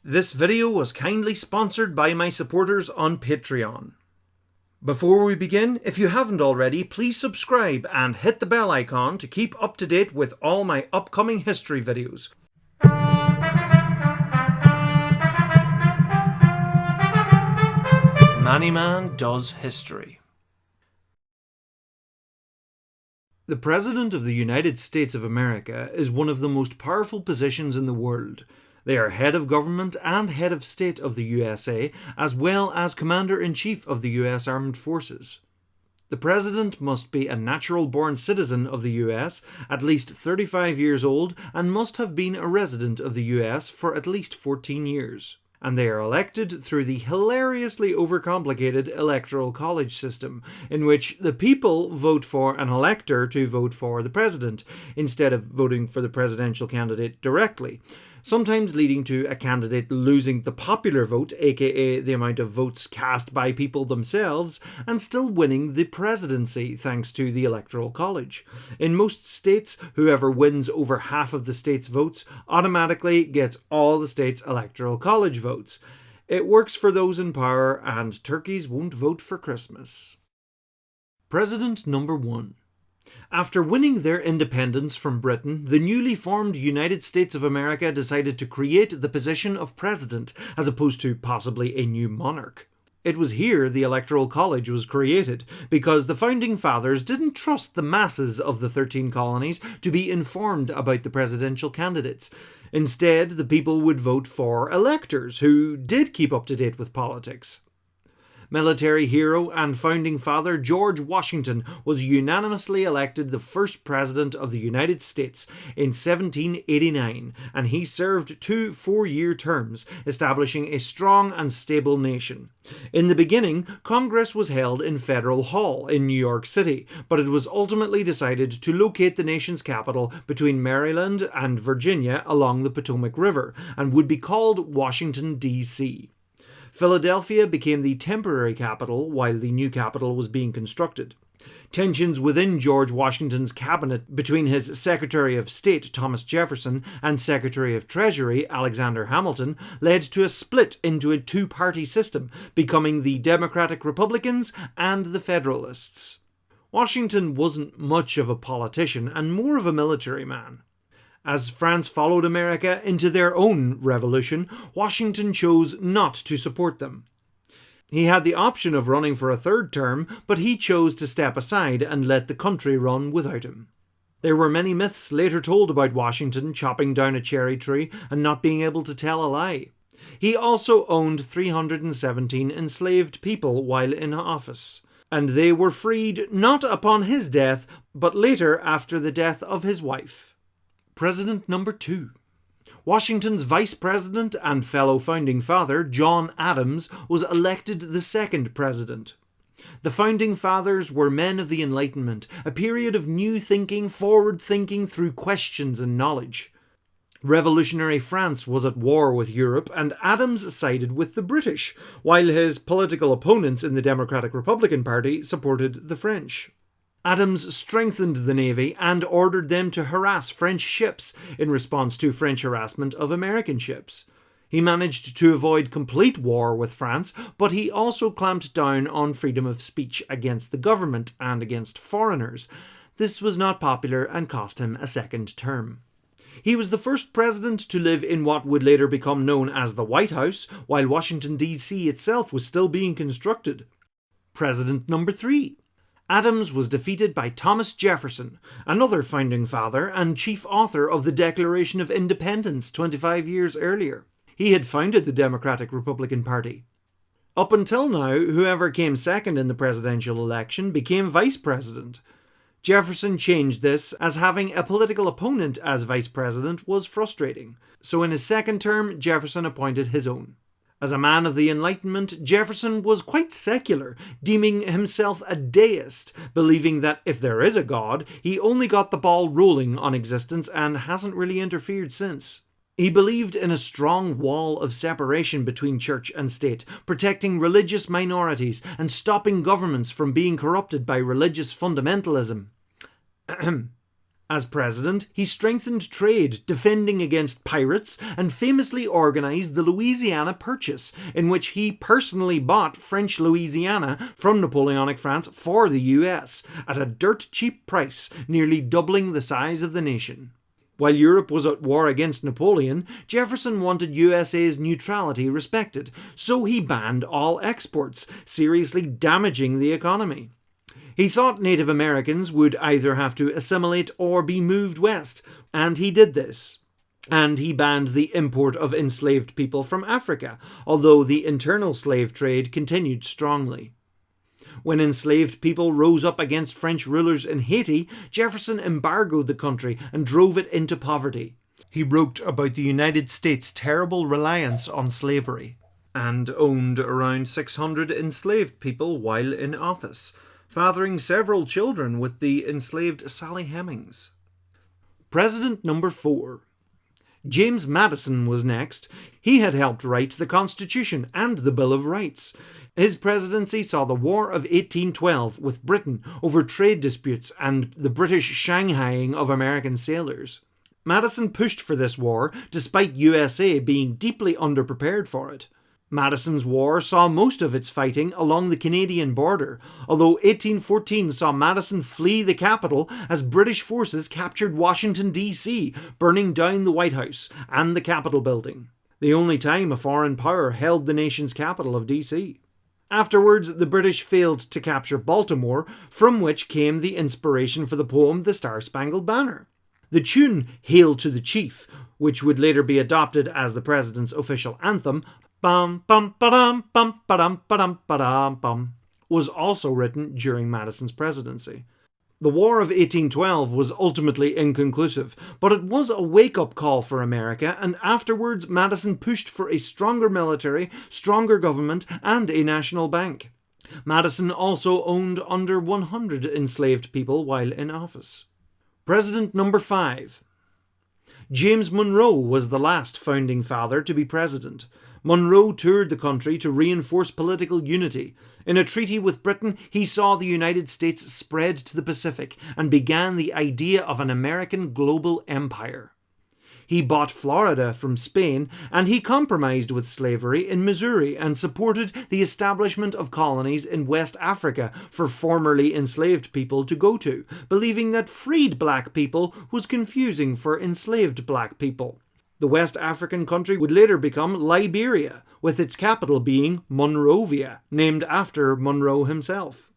This video was kindly sponsored by my supporters on Patreon. Before we begin, if you haven't already, please subscribe and hit the bell icon to keep up to date with all my upcoming history videos. Mannyman Does History. The President of the United States of America is one of the most powerful positions in the world. They are head of government and head of state of the USA, as well as Commander-in-Chief of the US Armed Forces. The President must be a natural-born citizen of the US, at least 35 years old, and must have been a resident of the US for at least 14 years. And they are elected through the hilariously overcomplicated electoral college system, in which the people vote for an elector to vote for the president, instead of voting for the presidential candidate directly, sometimes leading to a candidate losing the popular vote, aka the amount of votes cast by people themselves, and still winning the presidency thanks to the Electoral College. In most states, whoever wins over half of the state's votes automatically gets all the state's Electoral College votes. It works for those in power, and turkeys won't vote for Christmas. President number 1. After winning their independence from Britain, the newly formed United States of America decided to create the position of president, as opposed to possibly a new monarch. It was here the Electoral College was created, because the Founding Fathers didn't trust the masses of the 13 colonies to be informed about the presidential candidates. Instead, the people would vote for electors, who did keep up to date with politics. Military hero and founding father George Washington was unanimously elected the first president of the United States in 1789, and he served 2 four-year terms, establishing a strong and stable nation. In the beginning, Congress was held in Federal Hall in New York City, but it was ultimately decided to locate the nation's capital between Maryland and Virginia along the Potomac River, and would be called Washington, D.C. Philadelphia became the temporary capital while the new capital was being constructed. Tensions within George Washington's cabinet between his Secretary of State Thomas Jefferson and Secretary of Treasury Alexander Hamilton led to a split into a two-party system, becoming the Democratic Republicans and the Federalists. Washington wasn't much of a politician and more of a military man. As France followed America into their own revolution, Washington chose not to support them. He had the option of running for a third term, but he chose to step aside and let the country run without him. There were many myths later told about Washington chopping down a cherry tree and not being able to tell a lie. He also owned 317 enslaved people while in office, and they were freed not upon his death, but later after the death of his wife. President number 2. Washington's vice president and fellow founding father, John Adams, was elected the second president. The founding fathers were men of the Enlightenment, a period of new thinking, forward thinking through questions and knowledge. Revolutionary France was at war with Europe, and Adams sided with the British, while his political opponents in the Democratic Republican Party supported the French. Adams strengthened the navy and ordered them to harass French ships in response to French harassment of American ships. He managed to avoid complete war with France, but he also clamped down on freedom of speech against the government and against foreigners. This was not popular and cost him a second term. He was the first president to live in what would later become known as the White House, while Washington, D.C. itself was still being constructed. President number 3. Adams was defeated by Thomas Jefferson, another founding father and chief author of the Declaration of Independence 25 years earlier. He had founded the Democratic Republican Party. Up until now, whoever came second in the presidential election became vice president. Jefferson changed this, as having a political opponent as vice president was frustrating, so in his second term, Jefferson appointed his own. As a man of the Enlightenment, Jefferson was quite secular, deeming himself a deist, believing that if there is a God, he only got the ball rolling on existence and hasn't really interfered since. He believed in a strong wall of separation between church and state, protecting religious minorities and stopping governments from being corrupted by religious fundamentalism. As president, he strengthened trade, defending against pirates, and famously organised the Louisiana Purchase, in which he personally bought French Louisiana from Napoleonic France for the US at a dirt cheap price, nearly doubling the size of the nation. While Europe was at war against Napoleon, Jefferson wanted USA's neutrality respected, so he banned all exports, seriously damaging the economy. He thought Native Americans would either have to assimilate or be moved west, and he did this. And he banned the import of enslaved people from Africa, although the internal slave trade continued strongly. When enslaved people rose up against French rulers in Haiti, Jefferson embargoed the country and drove it into poverty. He wrote about the United States' terrible reliance on slavery, and owned around 600 enslaved people while in office, fathering several children with the enslaved Sally Hemings. President number 4. James Madison was next. He had helped write the Constitution and the Bill of Rights. His presidency saw the War of 1812 with Britain over trade disputes and the British shanghaiing of American sailors. Madison pushed for this war, despite USA being deeply underprepared for it. Madison's war saw most of its fighting along the Canadian border, although 1814 saw Madison flee the capital as British forces captured Washington, D.C., burning down the White House and the Capitol building, the only time a foreign power held the nation's capital of D.C. Afterwards, the British failed to capture Baltimore, from which came the inspiration for the poem The Star-Spangled Banner. The tune Hail to the Chief, which would later be adopted as the president's official anthem, bum bum ba-dum bum ba-dum ba-dum ba-dum bum, was also written during Madison's presidency. The War of 1812 was ultimately inconclusive, but it was a wake-up call for America, and afterwards Madison pushed for a stronger military, stronger government, and a national bank. Madison also owned under 100 enslaved people while in office. President number 5. James Monroe was the last founding father to be president. Monroe toured the country to reinforce political unity. In a treaty with Britain, he saw the United States spread to the Pacific and began the idea of an American global empire. He bought Florida from Spain, and he compromised with slavery in Missouri and supported the establishment of colonies in West Africa for formerly enslaved people to go to, believing that freed black people was confusing for enslaved black people. The West African country would later become Liberia, with its capital being Monrovia, named after Monroe himself.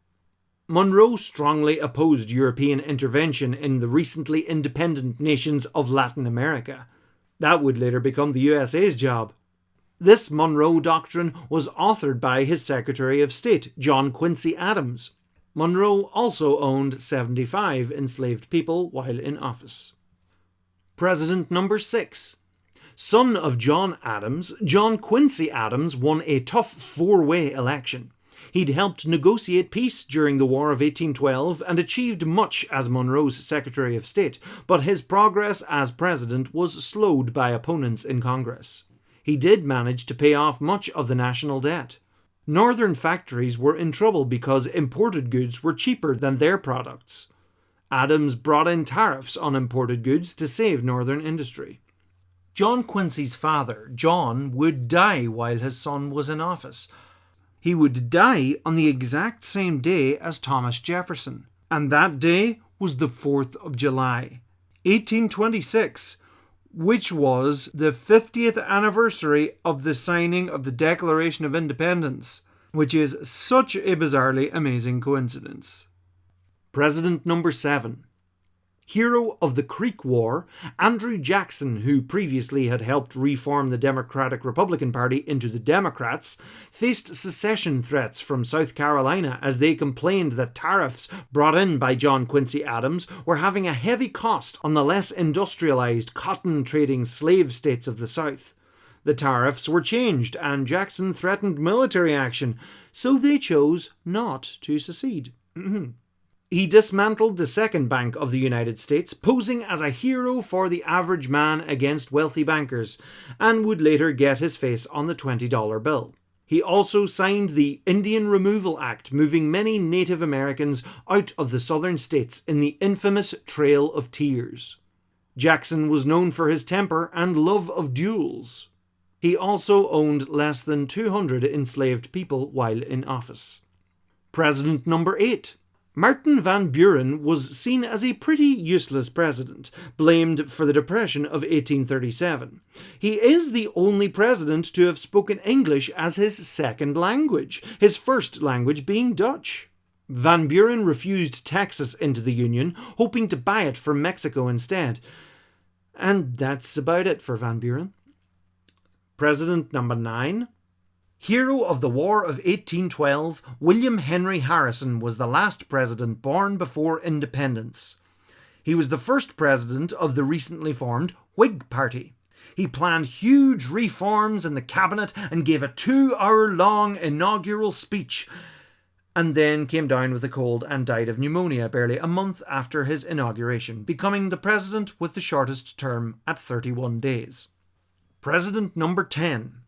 Monroe strongly opposed European intervention in the recently independent nations of Latin America. That would later become the USA's job. This Monroe Doctrine was authored by his Secretary of State, John Quincy Adams. Monroe also owned 75 enslaved people while in office. President number 6. Son of John Adams, John Quincy Adams won a tough four-way election. He'd helped negotiate peace during the War of 1812 and achieved much as Monroe's Secretary of State, but his progress as president was slowed by opponents in Congress. He did manage to pay off much of the national debt. Northern factories were in trouble because imported goods were cheaper than their products. Adams brought in tariffs on imported goods to save Northern industry. John Quincy's father, John, would die while his son was in office. He would die on the exact same day as Thomas Jefferson, and that day was the 4th of July, 1826, which was the 50th anniversary of the signing of the Declaration of Independence, which is such a bizarrely amazing coincidence. President number 7. Hero of the Creek War, Andrew Jackson, who previously had helped reform the Democratic-Republican Party into the Democrats, faced secession threats from South Carolina as they complained that tariffs brought in by John Quincy Adams were having a heavy cost on the less industrialized, cotton-trading slave states of the South. The tariffs were changed, and Jackson threatened military action, so they chose not to secede. He dismantled the Second Bank of the United States, posing as a hero for the average man against wealthy bankers, and would later get his face on the $20 bill. He also signed the Indian Removal Act, moving many Native Americans out of the southern states in the infamous Trail of Tears. Jackson was known for his temper and love of duels. He also owned less than 200 enslaved people while in office. President number 8. Martin Van Buren was seen as a pretty useless president, blamed for the Depression of 1837. He is the only president to have spoken English as his second language, his first language being Dutch. Van Buren refused Texas into the Union, hoping to buy it from Mexico instead. And that's about it for Van Buren. President number 9. Hero of the War of 1812, William Henry Harrison was the last president born before independence. He was the first president of the recently formed Whig Party. He planned huge reforms in the cabinet and gave a 2-hour-long inaugural speech, and then came down with a cold and died of pneumonia barely a month after his inauguration, becoming the president with the shortest term at 31 days. President number 10.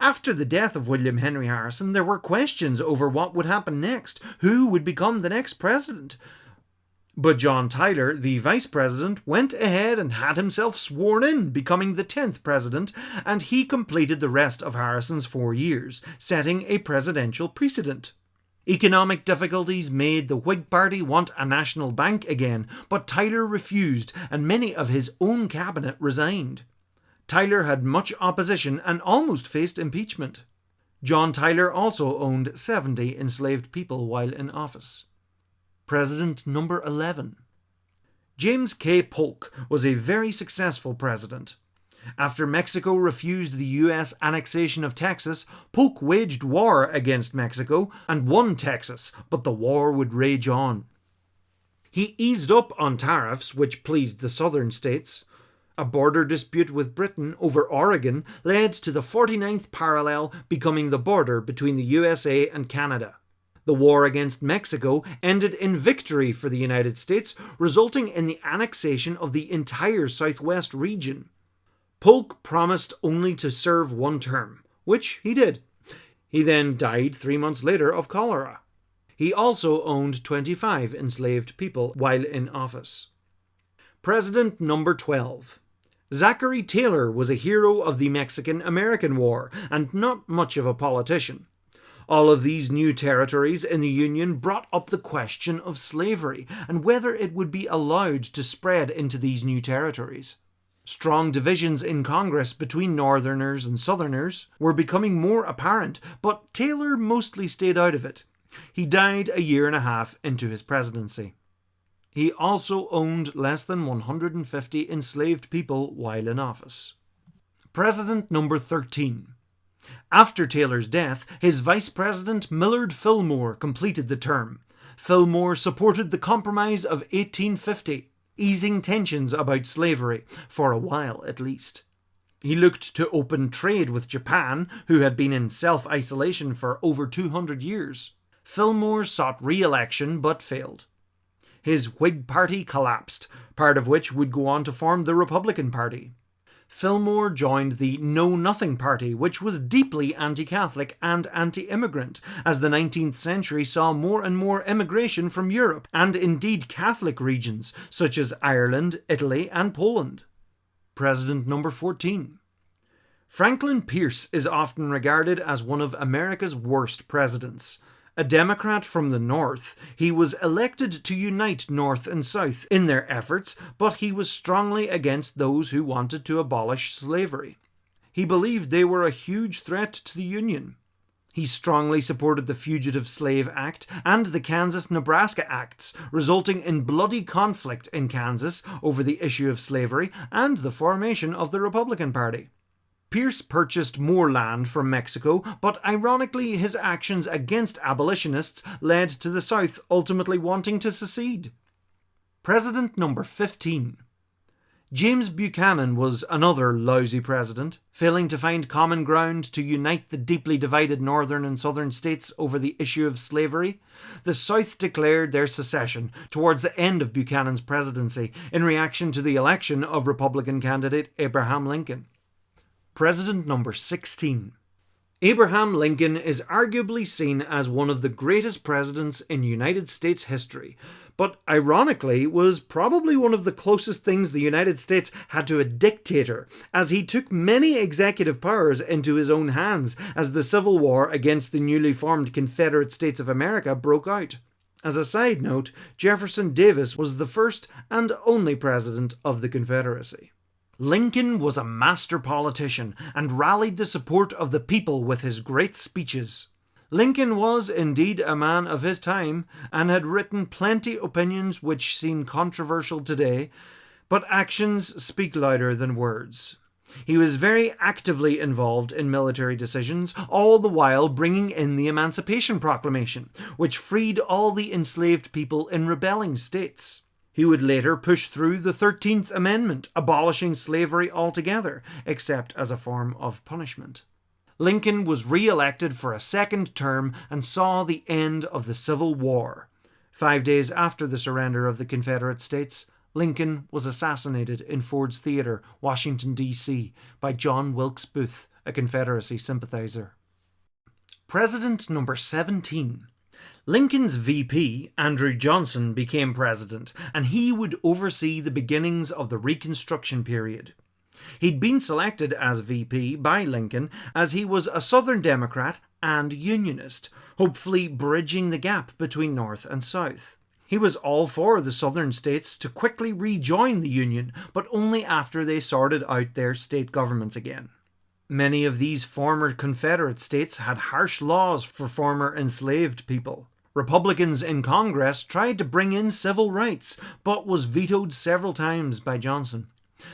After the death of William Henry Harrison, there were questions over what would happen next. Who would become the next president? But John Tyler, the vice president, went ahead and had himself sworn in, becoming the 10th president, and he completed the rest of Harrison's 4 years, setting a presidential precedent. Economic difficulties made the Whig Party want a national bank again, but Tyler refused, and many of his own cabinet resigned. Tyler had much opposition and almost faced impeachment. John Tyler also owned 70 enslaved people while in office. President number 11. James K. Polk was a very successful president. After Mexico refused the U.S. annexation of Texas, Polk waged war against Mexico and won Texas, but the war would rage on. He eased up on tariffs, which pleased the southern states. A border dispute with Britain over Oregon led to the 49th parallel becoming the border between the USA and Canada. The war against Mexico ended in victory for the United States, resulting in the annexation of the entire southwest region. Polk promised only to serve 1 term, which he did. He then died 3 months later of cholera. He also owned 25 enslaved people while in office. President number 12. Zachary Taylor was a hero of the Mexican-American War and not much of a politician. All of these new territories in the Union brought up the question of slavery and whether it would be allowed to spread into these new territories. Strong divisions in Congress between Northerners and Southerners were becoming more apparent, but Taylor mostly stayed out of it. He died a year and a half into his presidency. He also owned less than 150 enslaved people while in office. President number 13. After Taylor's death, his vice president Millard Fillmore completed the term. Fillmore supported the Compromise of 1850, easing tensions about slavery, for a while at least. He looked to open trade with Japan, who had been in self-isolation for over 200 years. Fillmore sought re-election but failed. His Whig Party collapsed, part of which would go on to form the Republican Party. Fillmore joined the Know Nothing Party, which was deeply anti-Catholic and anti-immigrant, as the 19th century saw more and more immigration from Europe and indeed Catholic regions, such as Ireland, Italy and Poland. President number 14. Franklin Pierce is often regarded as one of America's worst presidents. A Democrat from the North, he was elected to unite North and South in their efforts, but he was strongly against those who wanted to abolish slavery. He believed they were a huge threat to the Union. He strongly supported the Fugitive Slave Act and the Kansas-Nebraska Acts, resulting in bloody conflict in Kansas over the issue of slavery and the formation of the Republican Party. Pierce purchased more land from Mexico, but ironically his actions against abolitionists led to the South ultimately wanting to secede. President number 15. James Buchanan was another lousy president, failing to find common ground to unite the deeply divided northern and southern states over the issue of slavery. The South declared their secession towards the end of Buchanan's presidency in reaction to the election of Republican candidate Abraham Lincoln. President number 16. Abraham Lincoln is arguably seen as one of the greatest presidents in United States history, but ironically was probably one of the closest things the United States had to a dictator, as he took many executive powers into his own hands as the Civil War against the newly formed Confederate States of America broke out. As a side note, Jefferson Davis was the first and only president of the Confederacy. Lincoln was a master politician and rallied the support of the people with his great speeches. Lincoln was indeed a man of his time and had written plenty opinions which seem controversial today, but actions speak louder than words. He was very actively involved in military decisions, all the while bringing in the Emancipation Proclamation, which freed all the enslaved people in rebelling states. He would later push through the 13th Amendment, abolishing slavery altogether, except as a form of punishment. Lincoln was re-elected for a second term and saw the end of the Civil War. 5 days after the surrender of the Confederate States, Lincoln was assassinated in Ford's Theatre, Washington, D.C., by John Wilkes Booth, a Confederacy sympathizer. President number 17. Lincoln's VP, Andrew Johnson, became president, and he would oversee the beginnings of the Reconstruction period. He'd been selected as VP by Lincoln as he was a Southern Democrat and Unionist, hopefully bridging the gap between North and South. He was all for the Southern states to quickly rejoin the Union, but only after they sorted out their state governments again. Many of these former Confederate states had harsh laws for former enslaved people. Republicans in Congress tried to bring in civil rights, but was vetoed several times by Johnson.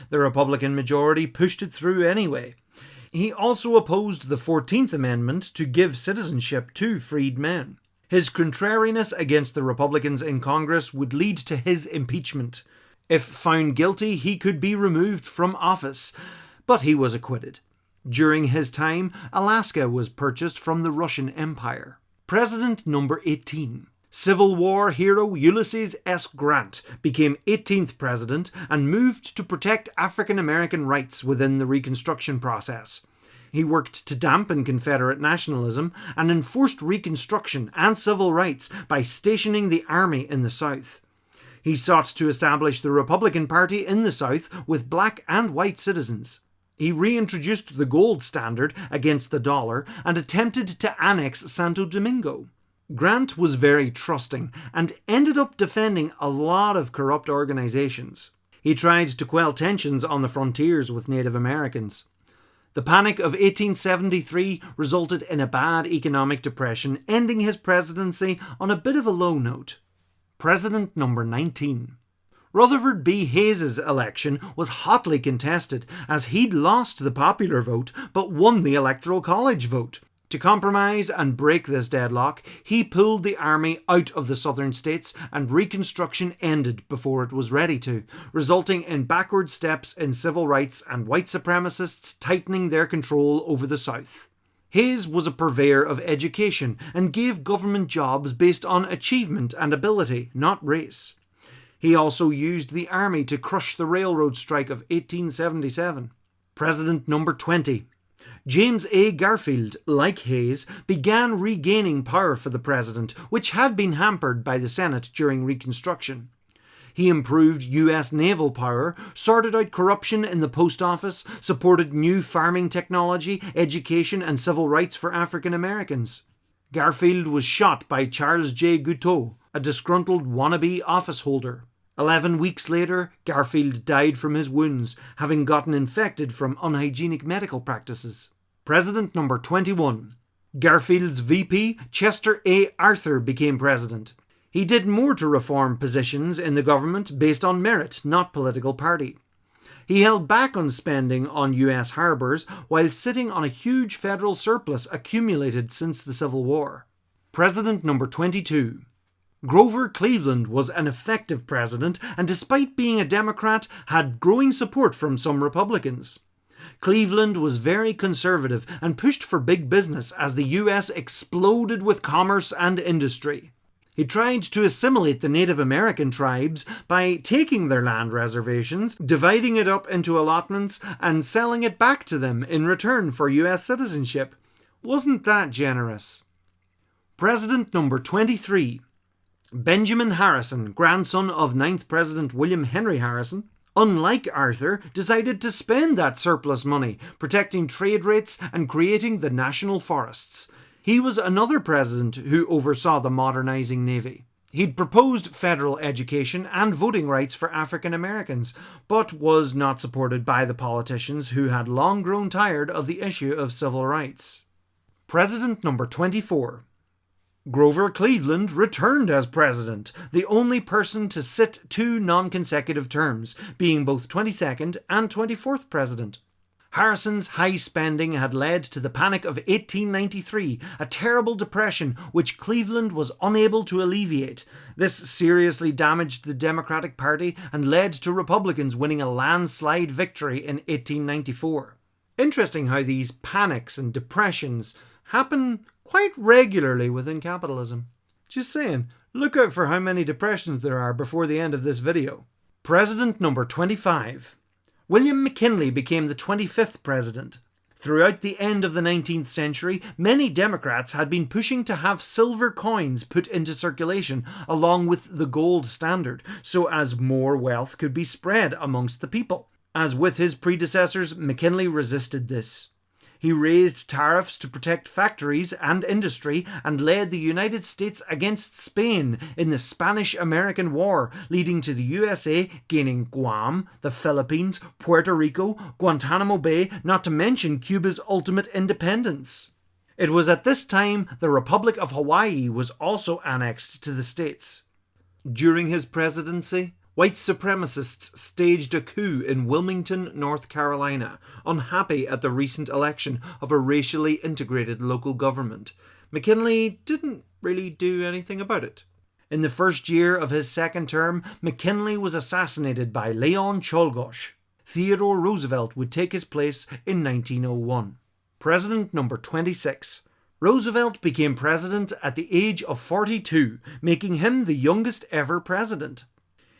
The Republican majority pushed it through anyway. He also opposed the 14th Amendment to give citizenship to freed men. His contrariness against the Republicans in Congress would lead to his impeachment. If found guilty, he could be removed from office, but he was acquitted. During his time, Alaska was purchased from the Russian Empire. President number 18. Civil War hero Ulysses S. Grant became 18th president and moved to protect African American rights within the Reconstruction process. He worked to dampen Confederate nationalism and enforced Reconstruction and civil rights by stationing the army in the South. He sought to establish the Republican Party in the South with black and white citizens. He reintroduced the gold standard against the dollar and attempted to annex Santo Domingo. Grant was very trusting and ended up defending a lot of corrupt organizations. He tried to quell tensions on the frontiers with Native Americans. The Panic of 1873 resulted in a bad economic depression, ending his presidency on a bit of a low note. President number 19. Rutherford B. Hayes's election was hotly contested as he'd lost the popular vote but won the Electoral College vote. To compromise and break this deadlock, he pulled the army out of the southern states and Reconstruction ended before it was ready to, resulting in backward steps in civil rights and white supremacists tightening their control over the South. Hayes was a purveyor of education and gave government jobs based on achievement and ability, not race. He also used the army to crush the railroad strike of 1877. President number 20. James A. Garfield, like Hayes, began regaining power for the president, which had been hampered by the Senate during Reconstruction. He improved US naval power, sorted out corruption in the post office, supported new farming technology, education and civil rights for African Americans. Garfield was shot by Charles J. Guiteau, a disgruntled wannabe office holder. 11 weeks later, Garfield died from his wounds, having gotten infected from unhygienic medical practices. President number 21. Garfield's VP, Chester A. Arthur, became president. He did more to reform positions in the government based on merit, not political party. He held back on spending on US harbours while sitting on a huge federal surplus accumulated since the Civil War. President number 22. Grover Cleveland was an effective president and despite being a Democrat had growing support from some Republicans. Cleveland was very conservative and pushed for big business as the US exploded with commerce and industry. He tried to assimilate the Native American tribes by taking their land reservations, dividing it up into allotments and selling it back to them in return for US citizenship. Wasn't that generous? President number 23. Benjamin Harrison, grandson of 9th President William Henry Harrison, unlike Arthur, decided to spend that surplus money protecting trade rates and creating the national forests. He was another president who oversaw the modernizing navy. He'd proposed federal education and voting rights for African Americans, but was not supported by the politicians who had long grown tired of the issue of civil rights. President number 24. Grover Cleveland returned as president, the only person to sit 2 non-consecutive terms, being both 22nd and 24th president. Harrison's high spending had led to the Panic of 1893, a terrible depression which Cleveland was unable to alleviate. This seriously damaged the Democratic Party and led to Republicans winning a landslide victory in 1894. Interesting how these panics and depressions happen quite regularly within capitalism. Just saying, look out for how many depressions there are before the end of this video. President number 25. William McKinley became the 25th president. Throughout the end of the 19th century, many Democrats had been pushing to have silver coins put into circulation along with the gold standard, so as more wealth could be spread amongst the people. As with his predecessors, McKinley resisted this. He raised tariffs to protect factories and industry and led the United States against Spain in the Spanish-American War, leading to the USA gaining Guam, the Philippines, Puerto Rico, Guantanamo Bay, not to mention Cuba's ultimate independence. It was at this time the Republic of Hawaii was also annexed to the States. During his presidency, white supremacists staged a coup in Wilmington, North Carolina, unhappy at the recent election of a racially integrated local government. McKinley didn't really do anything about it. In the first year of his second term, McKinley was assassinated by Leon Czolgosz. Theodore Roosevelt would take his place in 1901. President number 26. Roosevelt became president at the age of 42, making him the youngest ever president.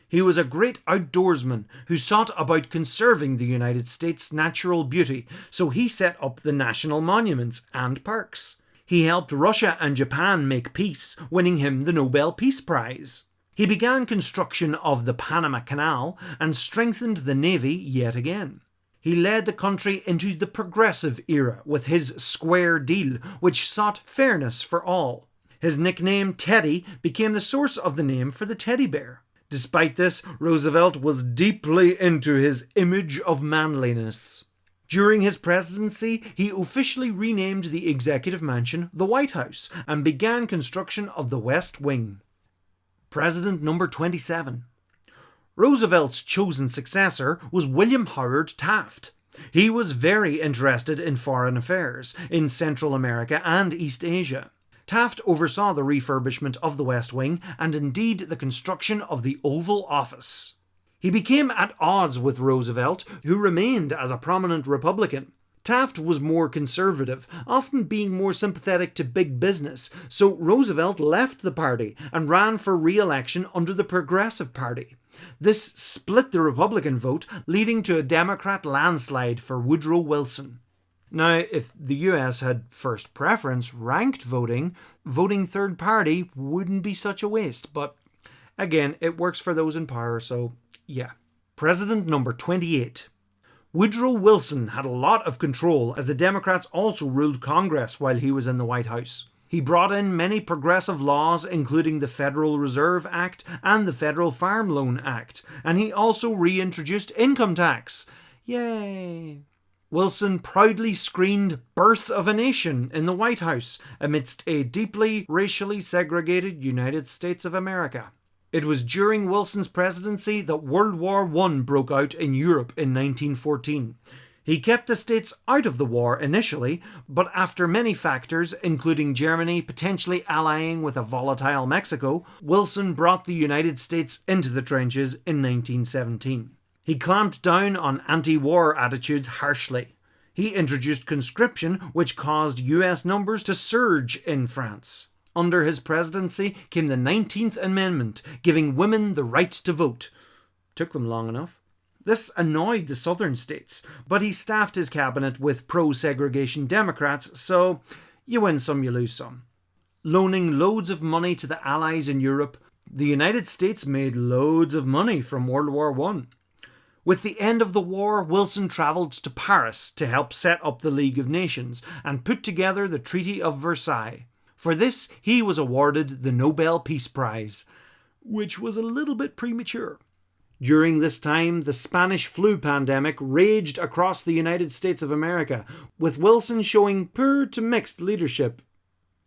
He was a great outdoorsman who sought about conserving the United States' natural beauty, so he set up the national monuments and parks. He helped Russia and Japan make peace, winning him the Nobel Peace Prize. He began construction of the Panama Canal and strengthened the Navy yet again. He led the country into the progressive era with his Square Deal, which sought fairness for all. His nickname Teddy became the source of the name for the teddy bear. Despite this, Roosevelt was deeply into his image of manliness. During his presidency, he officially renamed the Executive Mansion the White House and began construction of the West Wing. President number 27. Roosevelt's chosen successor was William Howard Taft. He was very interested in foreign affairs in Central America and East Asia. Taft oversaw the refurbishment of the West Wing and indeed the construction of the Oval Office. He became at odds with Roosevelt, who remained as a prominent Republican. Taft was more conservative, often being more sympathetic to big business, so Roosevelt left the party and ran for re-election under the Progressive Party. This split the Republican vote, leading to a Democrat landslide for Woodrow Wilson. Now, if the US had first preference ranked voting, voting third party wouldn't be such a waste. But again, it works for those in power, so yeah. President number 28. Woodrow Wilson had a lot of control as the Democrats also ruled Congress while he was in the White House. He brought in many progressive laws, including the Federal Reserve Act and the Federal Farm Loan Act, and he also reintroduced income tax. Yay! Wilson proudly screened Birth of a Nation in the White House amidst a deeply racially segregated United States of America. It was during Wilson's presidency that World War I broke out in Europe in 1914. He kept the states out of the war initially, but after many factors, including Germany potentially allying with a volatile Mexico, Wilson brought the United States into the trenches in 1917. He clamped down on anti-war attitudes harshly. He introduced conscription, which caused US numbers to surge in France. Under his presidency came the 19th Amendment, giving women the right to vote. Took them long enough. This annoyed the southern states, but he staffed his cabinet with pro-segregation Democrats, so You win some, you lose some. Loaning loads of money to the Allies in Europe, the United States made loads of money from World War I. With the end of the war, Wilson travelled to Paris to help set up the League of Nations and put together the Treaty of Versailles. For this, he was awarded the Nobel Peace Prize, which was a little bit premature. During this time, the Spanish flu pandemic raged across the United States of America, with Wilson showing poor to mixed leadership.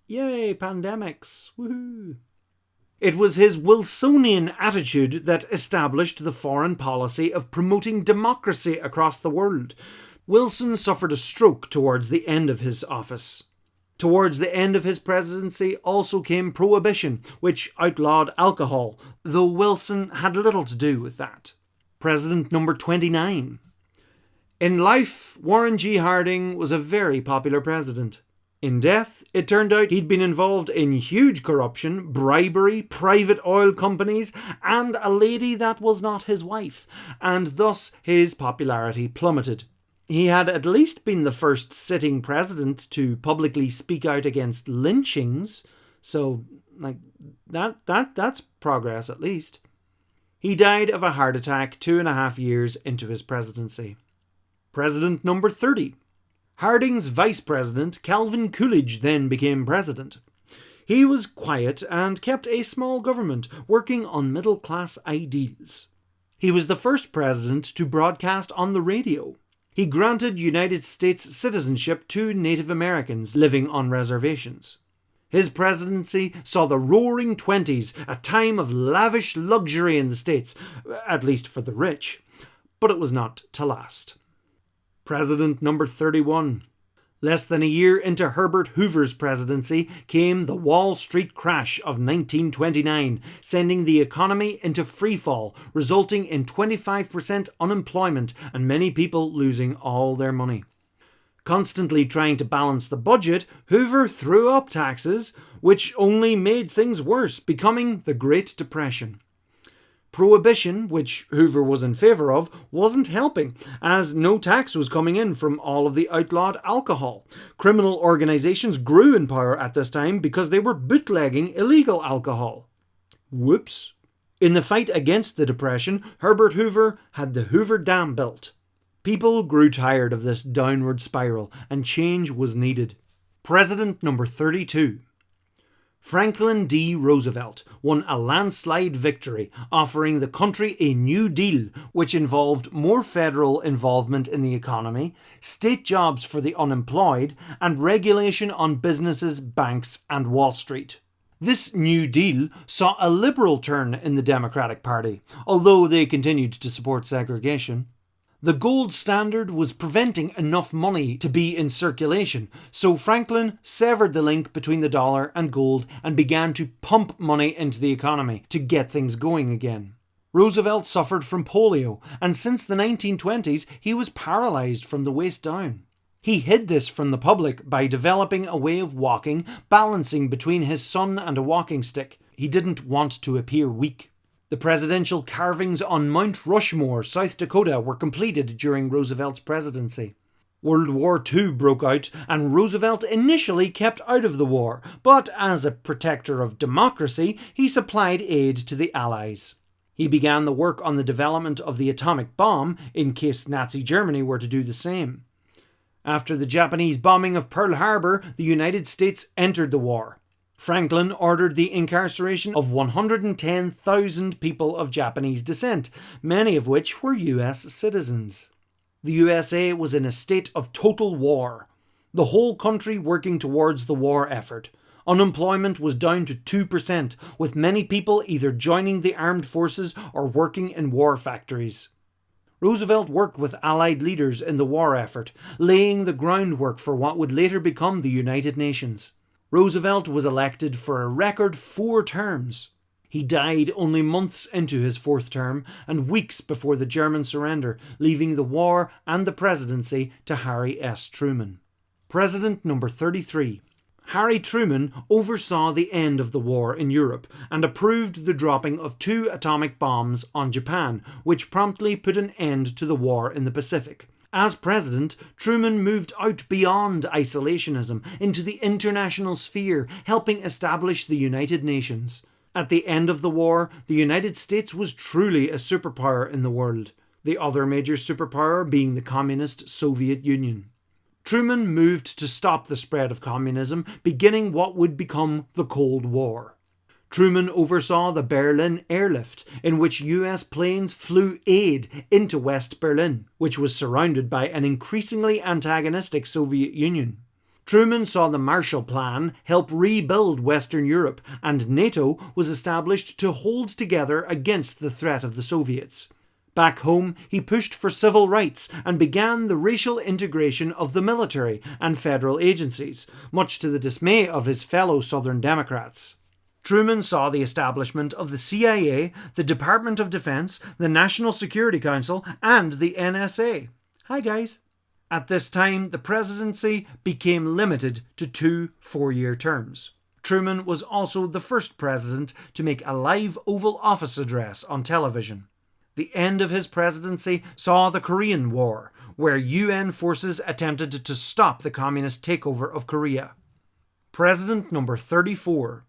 Yay, pandemics. Woohoo! It was his Wilsonian attitude that established the foreign policy of promoting democracy across the world. Wilson suffered a stroke towards the end of his office. Towards the end of his presidency also came Prohibition, which outlawed alcohol, though Wilson had little to do with that. President number 29. In life, Warren G. Harding was a very popular president. In death, it turned out he'd been involved in huge corruption, bribery, private oil companies, and a lady that was not his wife, and thus his popularity plummeted. He had at least been the first sitting president to publicly speak out against lynchings, so that's progress at least. He died of a heart attack 2.5 years into his presidency. President number 30. Harding's vice president, Calvin Coolidge, then became president. He was quiet and kept a small government, working on middle-class ideals. He was the first president to broadcast on the radio. He granted United States citizenship to Native Americans living on reservations. His presidency saw the Roaring Twenties, a time of lavish luxury in the States, at least for the rich, but it was not to last. President number 31. Less than a year into Herbert Hoover's presidency came the Wall Street crash of 1929, sending the economy into freefall, resulting in 25% unemployment and many people losing all their money. Constantly trying to balance the budget, Hoover threw up taxes, which only made things worse, becoming the Great Depression. Prohibition, which Hoover was in favour of, wasn't helping, as no tax was coming in from all of the outlawed alcohol. Criminal organisations grew in power at this time because they were bootlegging illegal alcohol. Whoops. In the fight against the Depression, Herbert Hoover had the Hoover Dam built. People grew tired of this downward spiral, and change was needed. President number 32. Franklin D. Roosevelt won a landslide victory, offering the country a New Deal, which involved more federal involvement in the economy, state jobs for the unemployed, and regulation on businesses, banks, and Wall Street. This New Deal saw a liberal turn in the Democratic Party, although they continued to support segregation. The gold standard was preventing enough money to be in circulation, so Franklin severed the link between the dollar and gold and began to pump money into the economy to get things going again. Roosevelt suffered from polio, and since the 1920s he was paralysed from the waist down. He hid this from the public by developing a way of walking, balancing between his son and a walking stick. He didn't want to appear weak. The presidential carvings on Mount Rushmore, South Dakota, were completed during Roosevelt's presidency. World War II broke out, and Roosevelt initially kept out of the war, but as a protector of democracy, he supplied aid to the Allies. He began the work on the development of the atomic bomb, in case Nazi Germany were to do the same. After the Japanese bombing of Pearl Harbor, the United States entered the war. Franklin ordered the incarceration of 110,000 people of Japanese descent, many of which were US citizens. The USA was in a state of total war, the whole country working towards the war effort. Unemployment was down to 2%, with many people either joining the armed forces or working in war factories. Roosevelt worked with Allied leaders in the war effort, laying the groundwork for what would later become the United Nations. Roosevelt was elected for a record 4 terms. He died only months into his 4th term and weeks before the German surrender, leaving the war and the presidency to Harry S. Truman. President number 33. Harry Truman oversaw the end of the war in Europe and approved the dropping of 2 atomic bombs on Japan, which promptly put an end to the war in the Pacific. As president, Truman moved out beyond isolationism into the international sphere, helping establish the United Nations. At the end of the war, the United States was truly a superpower in the world, the other major superpower being the communist Soviet Union. Truman moved to stop the spread of communism, beginning what would become the Cold War. Truman oversaw the Berlin airlift, in which US planes flew aid into West Berlin, which was surrounded by an increasingly antagonistic Soviet Union. Truman saw the Marshall Plan help rebuild Western Europe, and NATO was established to hold together against the threat of the Soviets. Back home, he pushed for civil rights and began the racial integration of the military and federal agencies, much to the dismay of his fellow Southern Democrats. Truman saw the establishment of the CIA, the Department of Defense, the National Security Council, and the NSA. Hi guys. At this time, the presidency became limited to 2 four-year terms. Truman was also the first president to make a live Oval Office address on television. The end of his presidency saw the Korean War, where UN forces attempted to stop the communist takeover of Korea. President number 34.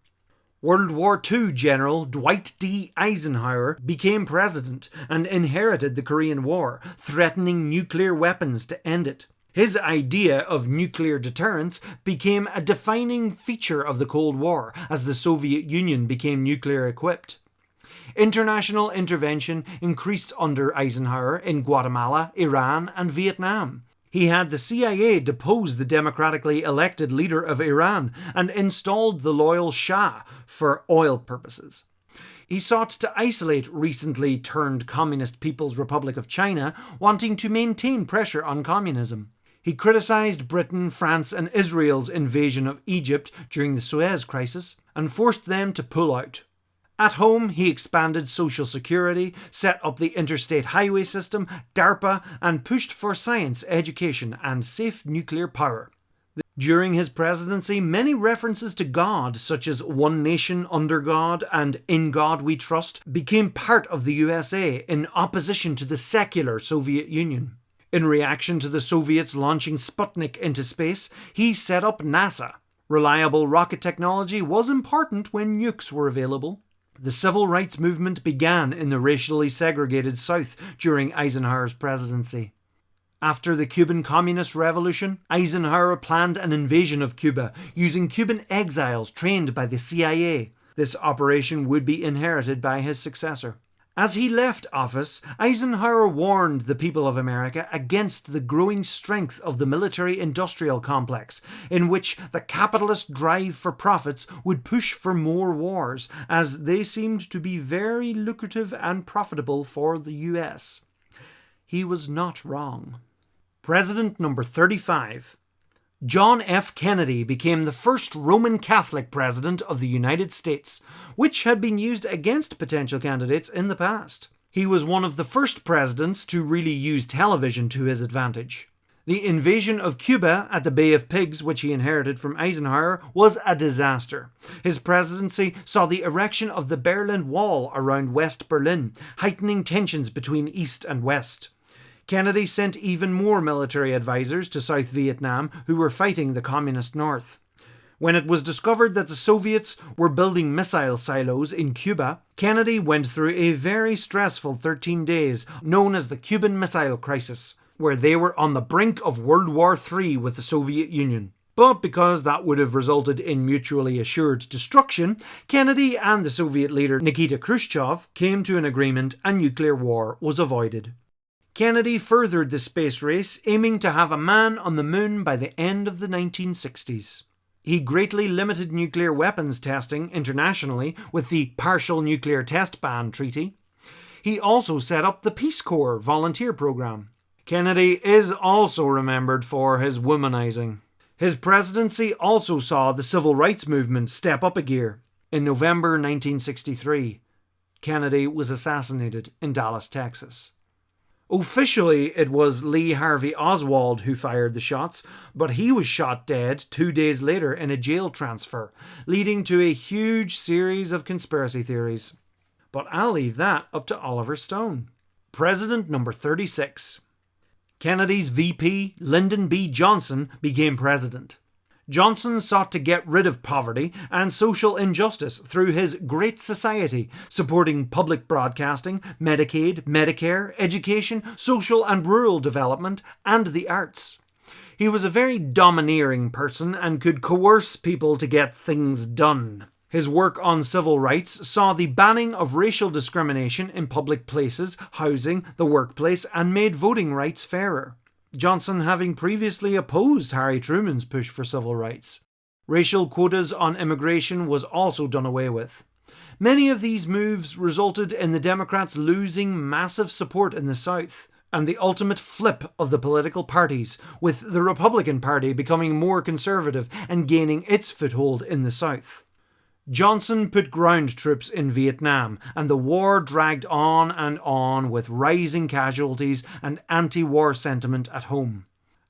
World War II General Dwight D. Eisenhower became president and inherited the Korean War, threatening nuclear weapons to end it. His idea of nuclear deterrence became a defining feature of the Cold War as the Soviet Union became nuclear equipped. International intervention increased under Eisenhower in Guatemala, Iran, and Vietnam. He had the CIA depose the democratically elected leader of Iran and installed the loyal Shah for oil purposes. He sought to isolate recently turned Communist People's Republic of China, wanting to maintain pressure on communism. He criticized Britain, France, and Israel's invasion of Egypt during the Suez Crisis and forced them to pull out. At home, he expanded Social Security, set up the interstate highway system, DARPA, and pushed for science, education, and safe nuclear power. During his presidency, many references to God, such as One Nation Under God and In God We Trust, became part of the USA in opposition to the secular Soviet Union. In reaction to the Soviets launching Sputnik into space, he set up NASA. Reliable rocket technology was important when nukes were available. The civil rights movement began in the racially segregated South during Eisenhower's presidency. After the Cuban Communist Revolution, Eisenhower planned an invasion of Cuba using Cuban exiles trained by the CIA. This operation would be inherited by his successor. As he left office, Eisenhower warned the people of America against the growing strength of the military-industrial complex, in which the capitalist drive for profits would push for more wars, as they seemed to be very lucrative and profitable for the US. He was not wrong. President number 35. John F. Kennedy became the first Roman Catholic president of the United States, which had been used against potential candidates in the past. He was one of the first presidents to really use television to his advantage. The invasion of Cuba at the Bay of Pigs, which he inherited from Eisenhower, was a disaster. His presidency saw the erection of the Berlin Wall around West Berlin, heightening tensions between East and West. Kennedy sent even more military advisors to South Vietnam who were fighting the Communist North. When it was discovered that the Soviets were building missile silos in Cuba, Kennedy went through a very stressful 13 days known as the Cuban Missile Crisis, where they were on the brink of World War III with the Soviet Union. But because that would have resulted in mutually assured destruction, Kennedy and the Soviet leader Nikita Khrushchev came to an agreement and nuclear war was avoided. Kennedy furthered the space race, aiming to have a man on the moon by the end of the 1960s. He greatly limited nuclear weapons testing internationally with the Partial Nuclear Test Ban Treaty. He also set up the Peace Corps volunteer program. Kennedy is also remembered for his womanizing. His presidency also saw the civil rights movement step up a gear. In November 1963, Kennedy was assassinated in Dallas, Texas. Officially, it was Lee Harvey Oswald who fired the shots, but he was shot dead 2 days later in a jail transfer, leading to a huge series of conspiracy theories. But I'll leave that up to Oliver Stone. President number 36. Kennedy's VP, Lyndon B. Johnson, became president. Johnson sought to get rid of poverty and social injustice through his Great Society, supporting public broadcasting, Medicaid, Medicare, education, social and rural development, and the arts. He was a very domineering person and could coerce people to get things done. His work on civil rights saw the banning of racial discrimination in public places, housing, the workplace, and made voting rights fairer. Johnson having previously opposed Harry Truman's push for civil rights. Racial quotas on immigration was also done away with. Many of these moves resulted in the Democrats losing massive support in the South, and the ultimate flip of the political parties, with the Republican Party becoming more conservative and gaining its foothold in the South. Johnson put ground troops in Vietnam, and the war dragged on with rising casualties and anti-war sentiment at home.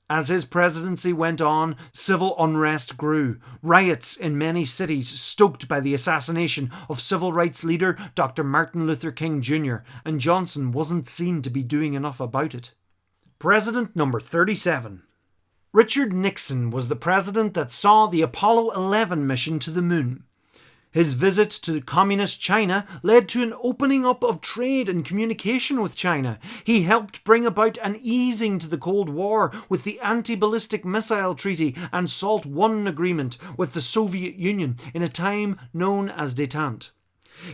As his presidency went on, civil unrest grew, riots in many cities stoked by the assassination of civil rights leader Dr. Martin Luther King Jr., and Johnson wasn't seen to be doing enough about it. President number 37. Richard Nixon was the president that saw the Apollo 11 mission to the moon. His visit to communist China led to an opening up of trade and communication with China. He helped bring about an easing to the Cold War with the Anti-Ballistic Missile Treaty and SALT I agreement with the Soviet Union in a time known as détente.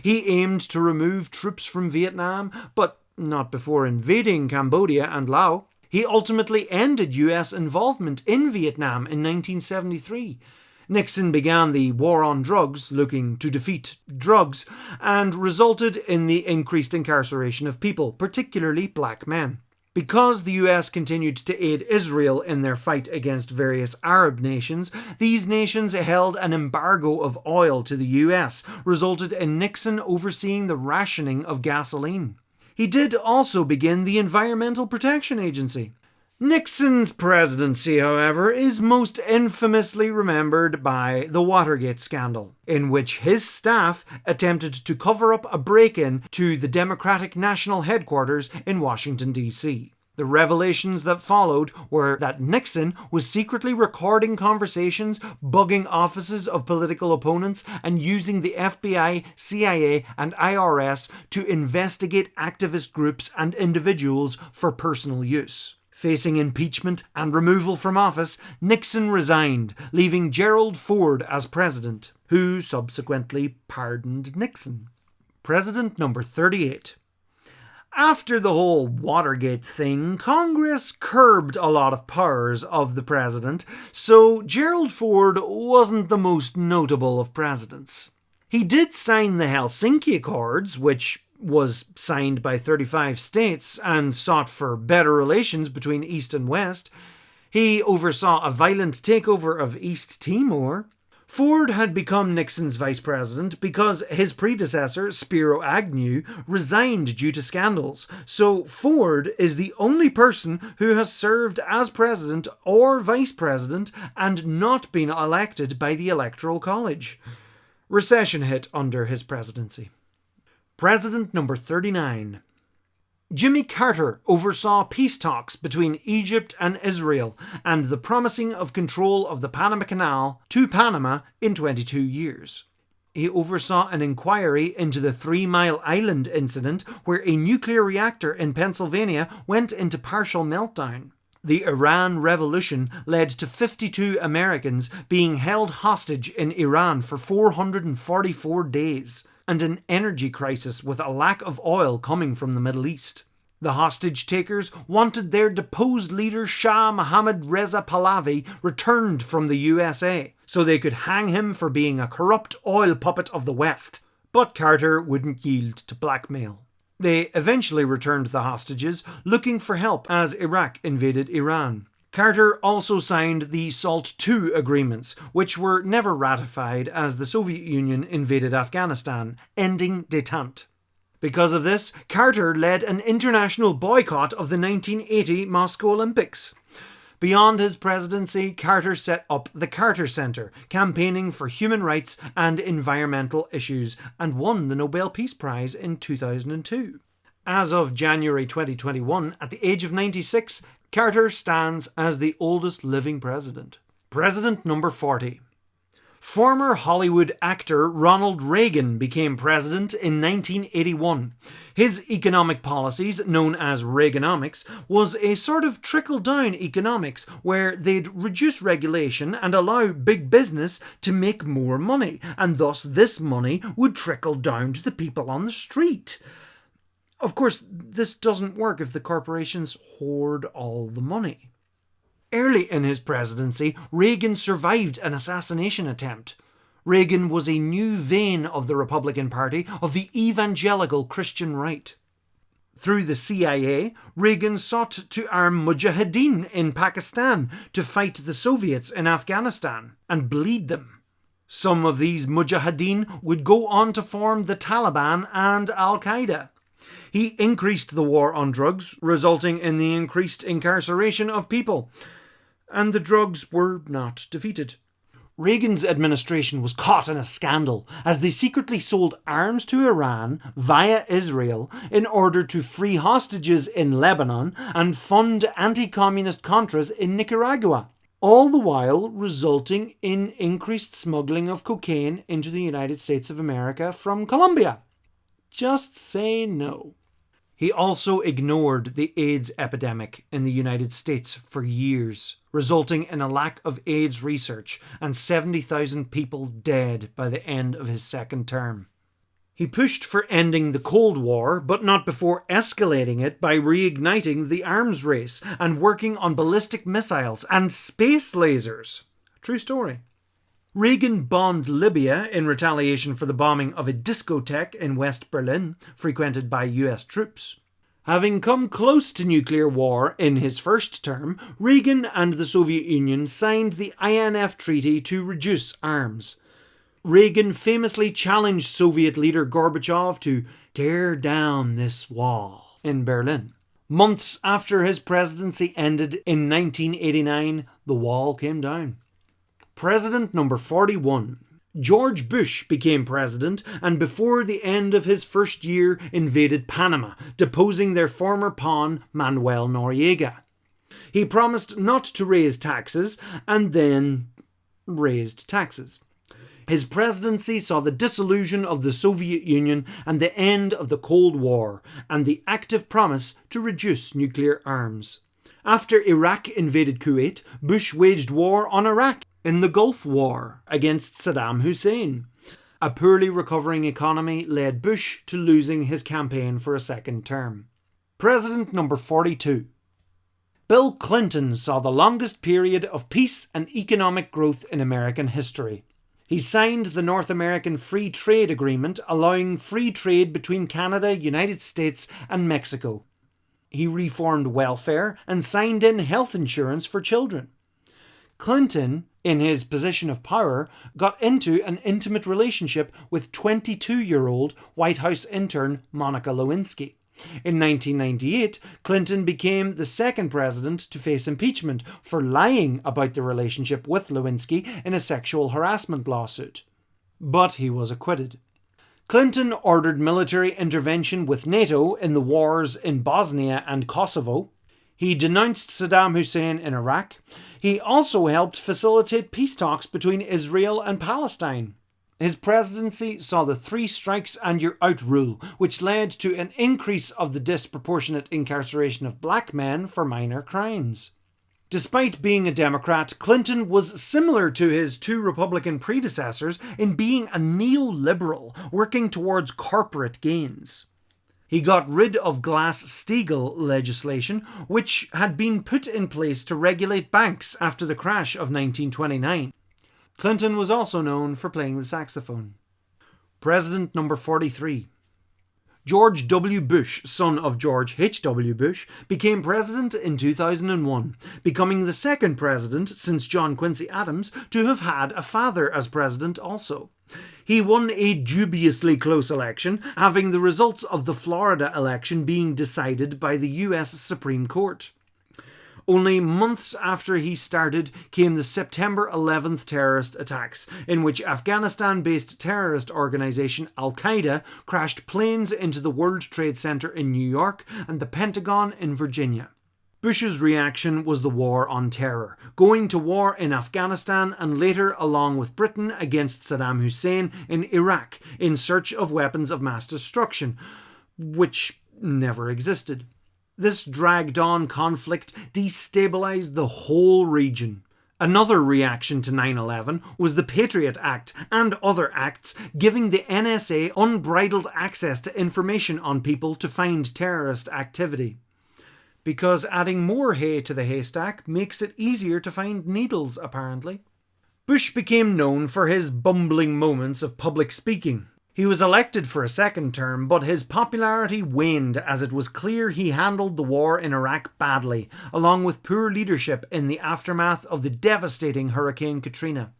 He aimed to remove troops from Vietnam, but not before invading Cambodia and Laos. He ultimately ended US involvement in Vietnam in 1973. Nixon began the war on drugs, looking to defeat drugs, and resulted in the increased incarceration of people, particularly black men. Because the US continued to aid Israel in their fight against various Arab nations, these nations held an embargo of oil to the US, resulted in Nixon overseeing the rationing of gasoline. He did also begin the Environmental Protection Agency. Nixon's presidency, however, is most infamously remembered by the Watergate scandal, in which his staff attempted to cover up a break-in to the Democratic National Headquarters in Washington, D.C. The revelations that followed were that Nixon was secretly recording conversations, bugging offices of political opponents, and using the FBI, CIA, and IRS to investigate activist groups and individuals for personal use. Facing impeachment and removal from office, Nixon resigned, leaving Gerald Ford as president, who subsequently pardoned Nixon. President number 38. After the whole Watergate thing, Congress curbed a lot of powers of the president, so Gerald Ford wasn't the most notable of presidents. He did sign the Helsinki Accords, which was signed by 35 states and sought for better relations between East and West. He oversaw a violent takeover of East Timor. Ford had become Nixon's vice president because his predecessor, Spiro Agnew, resigned due to scandals, so Ford is the only person who has served as president or vice president and not been elected by the Electoral College. Recession hit under his presidency. President number 39. Jimmy Carter oversaw peace talks between Egypt and Israel and the promising of control of the Panama Canal to Panama in 22 years. He oversaw an inquiry into the 3 Mile Island incident where a nuclear reactor in Pennsylvania went into partial meltdown. The Iran Revolution led to 52 Americans being held hostage in Iran for 444 days. And an energy crisis with a lack of oil coming from the Middle East. The hostage takers wanted their deposed leader Shah Mohammad Reza Pahlavi returned from the USA, so they could hang him for being a corrupt oil puppet of the West. But Carter wouldn't yield to blackmail. They eventually returned the hostages, looking for help as Iraq invaded Iran. Carter also signed the SALT II agreements, which were never ratified as the Soviet Union invaded Afghanistan, ending détente. Because of this, Carter led an international boycott of the 1980 Moscow Olympics. Beyond his presidency, Carter set up the Carter Center, campaigning for human rights and environmental issues, and won the Nobel Peace Prize in 2002. As of January 2021, at the age of 96, Carter stands as the oldest living president. President number 40. Former Hollywood actor Ronald Reagan became president in 1981. His economic policies, known as Reaganomics, was a sort of trickle-down economics where they'd reduce regulation and allow big business to make more money, and thus this money would trickle down to the people on the street. Of course, this doesn't work if the corporations hoard all the money. Early in his presidency, Reagan survived an assassination attempt. Reagan was a new vein of the Republican Party, of the evangelical Christian right. Through the CIA, Reagan sought to arm mujahideen in Pakistan to fight the Soviets in Afghanistan and bleed them. Some of these mujahideen would go on to form the Taliban and Al-Qaeda. He increased the war on drugs, resulting in the increased incarceration of people. And the drugs were not defeated. Reagan's administration was caught in a scandal as they secretly sold arms to Iran via Israel in order to free hostages in Lebanon and fund anti-communist Contras in Nicaragua, all the while resulting in increased smuggling of cocaine into the United States of America from Colombia. Just say no. He also ignored the AIDS epidemic in the United States for years, resulting in a lack of AIDS research and 70,000 people dead by the end of his second term. He pushed for ending the Cold War, but not before escalating it by reigniting the arms race and working on ballistic missiles and space lasers. True story. Reagan bombed Libya in retaliation for the bombing of a discotheque in West Berlin, frequented by US troops. Having come close to nuclear war in his first term, Reagan and the Soviet Union signed the INF Treaty to reduce arms. Reagan famously challenged Soviet leader Gorbachev to tear down this wall in Berlin. Months after his presidency ended in 1989, the wall came down. President number 41. George Bush became president and before the end of his first year invaded Panama, deposing their former pawn Manuel Noriega. He promised not to raise taxes and then raised taxes. His presidency saw the dissolution of the Soviet Union and the end of the Cold War and the active promise to reduce nuclear arms. After Iraq invaded Kuwait, Bush waged war on Iraq in the Gulf War against Saddam Hussein. A poorly recovering economy led Bush to losing his campaign for a second term. President number 42. Bill Clinton saw the longest period of peace and economic growth in American history. He signed the North American Free Trade Agreement, allowing free trade between Canada, United States, and Mexico. He reformed welfare and signed in health insurance for children. Clinton, in his position of power, got into an intimate relationship with 22-year-old White House intern Monica Lewinsky. In 1998, Clinton became the second president to face impeachment for lying about the relationship with Lewinsky in a sexual harassment lawsuit. But he was acquitted. Clinton ordered military intervention with NATO in the wars in Bosnia and Kosovo. He denounced Saddam Hussein in Iraq. He also helped facilitate peace talks between Israel and Palestine. His presidency saw the 3 strikes and you're out rule, which led to an increase of the disproportionate incarceration of black men for minor crimes. Despite being a Democrat, Clinton was similar to his 2 Republican predecessors in being a neoliberal, working towards corporate gains. He got rid of Glass-Steagall legislation, which had been put in place to regulate banks after the crash of 1929. Clinton was also known for playing the saxophone. President number 43. George W. Bush, son of George H.W. Bush, became president in 2001, becoming the second president since John Quincy Adams to have had a father as president also. He won a dubiously close election, having the results of the Florida election being decided by the US Supreme Court. Only months after he started came the September 11th terrorist attacks, in which Afghanistan-based terrorist organisation Al-Qaeda crashed planes into the World Trade Center in New York and the Pentagon in Virginia. Bush's reaction was the War on Terror, going to war in Afghanistan and later, along with Britain, against Saddam Hussein in Iraq in search of weapons of mass destruction, which never existed. This dragged-on conflict destabilized the whole region. Another reaction to 9/11 was the Patriot Act and other acts giving the NSA unbridled access to information on people to find terrorist activity. Because adding more hay to the haystack makes it easier to find needles, apparently. Bush became known for his bumbling moments of public speaking. He was elected for a second term, but his popularity waned as it was clear he handled the war in Iraq badly, along with poor leadership in the aftermath of the devastating Hurricane Katrina.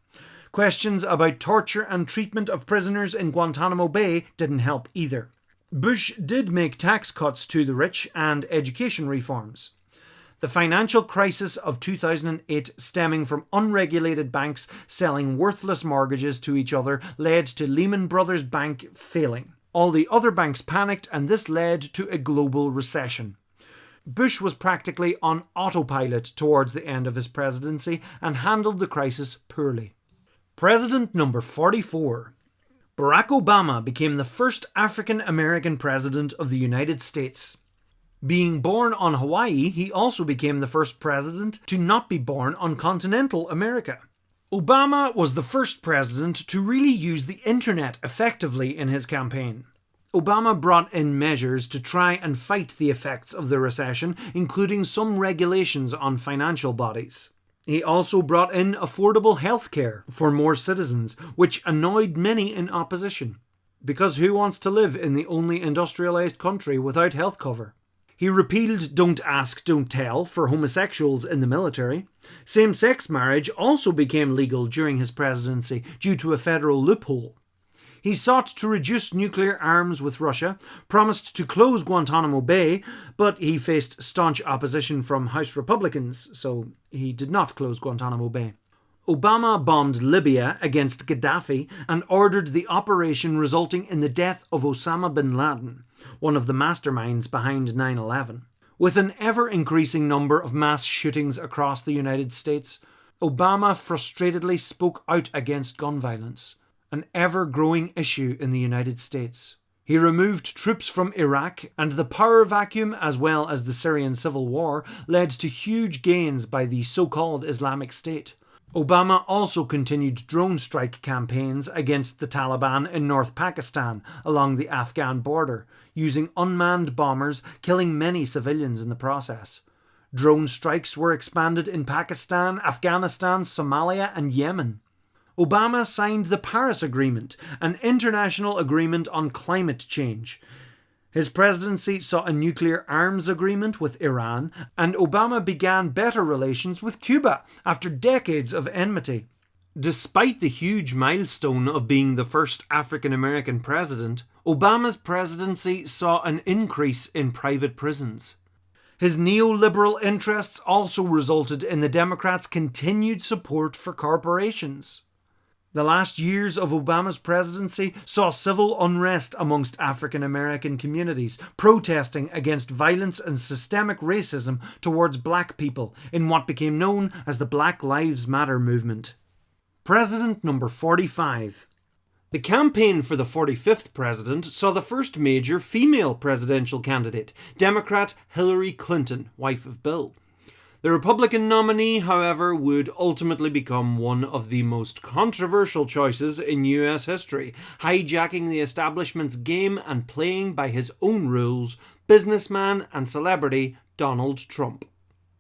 Questions about torture and treatment of prisoners in Guantanamo Bay didn't help either. Bush did make tax cuts to the rich and education reforms. The financial crisis of 2008, stemming from unregulated banks selling worthless mortgages to each other, led to Lehman Brothers Bank failing. All the other banks panicked, and this led to a global recession. Bush was practically on autopilot towards the end of his presidency and handled the crisis poorly. President number 44. Barack Obama became the first African American president of the United States. Being born on Hawaii, he also became the first president to not be born on continental America. Obama was the first president to really use the internet effectively in his campaign. Obama brought in measures to try and fight the effects of the recession, including some regulations on financial bodies. He also brought in affordable health care for more citizens, which annoyed many in opposition. Because who wants to live in the only industrialized country without health cover? He repealed Don't Ask, Don't Tell for homosexuals in the military. Same-sex marriage also became legal during his presidency due to a federal loophole. He sought to reduce nuclear arms with Russia, promised to close Guantanamo Bay, but he faced staunch opposition from House Republicans, so he did not close Guantanamo Bay. Obama bombed Libya against Gaddafi and ordered the operation, resulting in the death of Osama bin Laden, one of the masterminds behind 9/11. With an ever-increasing number of mass shootings across the United States, Obama frustratedly spoke out against gun violence, an ever-growing issue in the United States. He removed troops from Iraq, and the power vacuum, as well as the Syrian civil war, led to huge gains by the so-called Islamic State. Obama also continued drone strike campaigns against the Taliban in North Pakistan along the Afghan border, using unmanned bombers, killing many civilians in the process. Drone strikes were expanded in Pakistan, Afghanistan, Somalia, and Yemen. Obama signed the Paris Agreement, an international agreement on climate change. His presidency saw a nuclear arms agreement with Iran, and Obama began better relations with Cuba after decades of enmity. Despite the huge milestone of being the first African American president, Obama's presidency saw an increase in private prisons. His neoliberal interests also resulted in the Democrats' continued support for corporations. The last years of Obama's presidency saw civil unrest amongst African American communities, protesting against violence and systemic racism towards black people in what became known as the Black Lives Matter movement. President number 45. The campaign for the 45th president saw the first major female presidential candidate, Democrat Hillary Clinton, wife of Bill. The Republican nominee, however, would ultimately become one of the most controversial choices in US history, hijacking the establishment's game and playing by his own rules, businessman and celebrity Donald Trump.